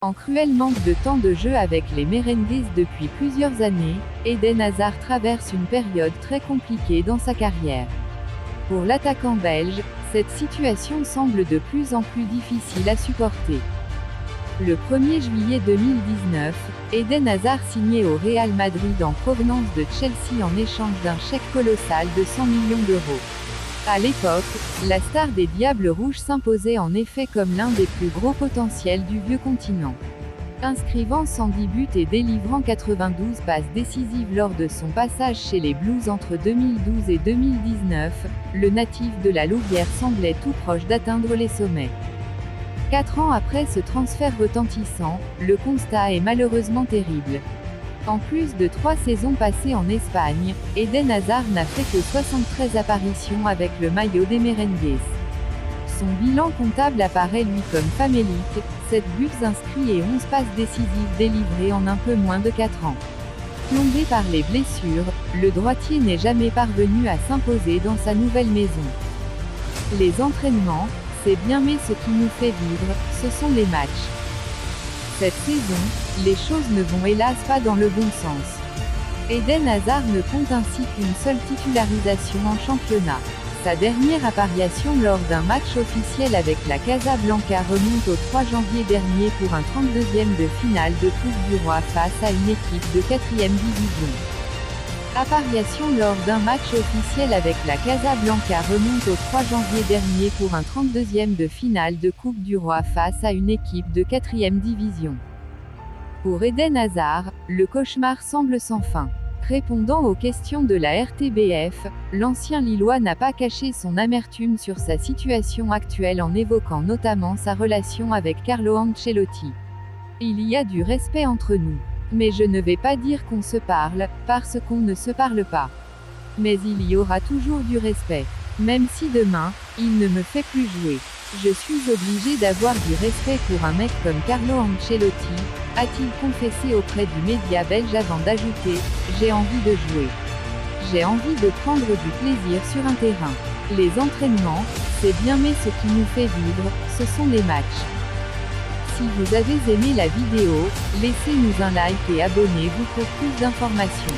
En cruel manque de temps de jeu avec les Merengues depuis plusieurs années, Eden Hazard traverse une période très compliquée dans sa carrière. Pour l'attaquant belge, cette situation semble de plus en plus difficile à supporter. Le 1er juillet 2019, Eden Hazard signait au Real Madrid en provenance de Chelsea en échange d'un chèque colossal de 100 millions d'euros. À l'époque, la star des Diables Rouges s'imposait en effet comme l'un des plus gros potentiels du vieux continent. Inscrivant 110 buts et délivrant 92 passes décisives lors de son passage chez les Blues entre 2012 et 2019, le natif de la Louvière semblait tout proche d'atteindre les sommets. 4 ans après ce transfert retentissant, le constat est malheureusement terrible. En plus de 3 saisons passées en Espagne, Eden Hazard n'a fait que 73 apparitions avec le maillot des Merengues. Son bilan comptable apparaît lui comme famélique, 7 buts inscrits et 11 passes décisives délivrées en un peu moins de 4 ans. Plombé par les blessures, le droitier n'est jamais parvenu à s'imposer dans sa nouvelle maison. Les entraînements, c'est bien, mais ce qui nous fait vivre, ce sont les matchs. Cette saison, les choses ne vont hélas pas dans le bon sens. Eden Hazard ne compte ainsi qu'une seule titularisation en championnat. Sa dernière apparition lors d'un match officiel avec la Casablanca remonte au 3 janvier dernier pour un 32e de finale de Coupe du Roi face à une équipe de 4e division. Apparition lors d'un match officiel avec la Casablanca remonte au 3 janvier dernier pour un 32e de finale de Coupe du Roi face à une équipe de 4e division. Pour Eden Hazard, le cauchemar semble sans fin. Répondant aux questions de la RTBF, l'ancien Lillois n'a pas caché son amertume sur sa situation actuelle en évoquant notamment sa relation avec Carlo Ancelotti. Il y a du respect entre nous. Mais je ne vais pas dire qu'on se parle, parce qu'on ne se parle pas. Mais il y aura toujours du respect. Même si demain, il ne me fait plus jouer. Je suis obligé d'avoir du respect pour un mec comme Carlo Ancelotti, a-t-il confessé auprès du média belge avant d'ajouter « J'ai envie de jouer. J'ai envie de prendre du plaisir sur un terrain. Les entraînements, c'est bien, mais ce qui nous fait vivre, ce sont les matchs. » Si vous avez aimé la vidéo, laissez-nous un like et abonnez-vous pour plus d'informations.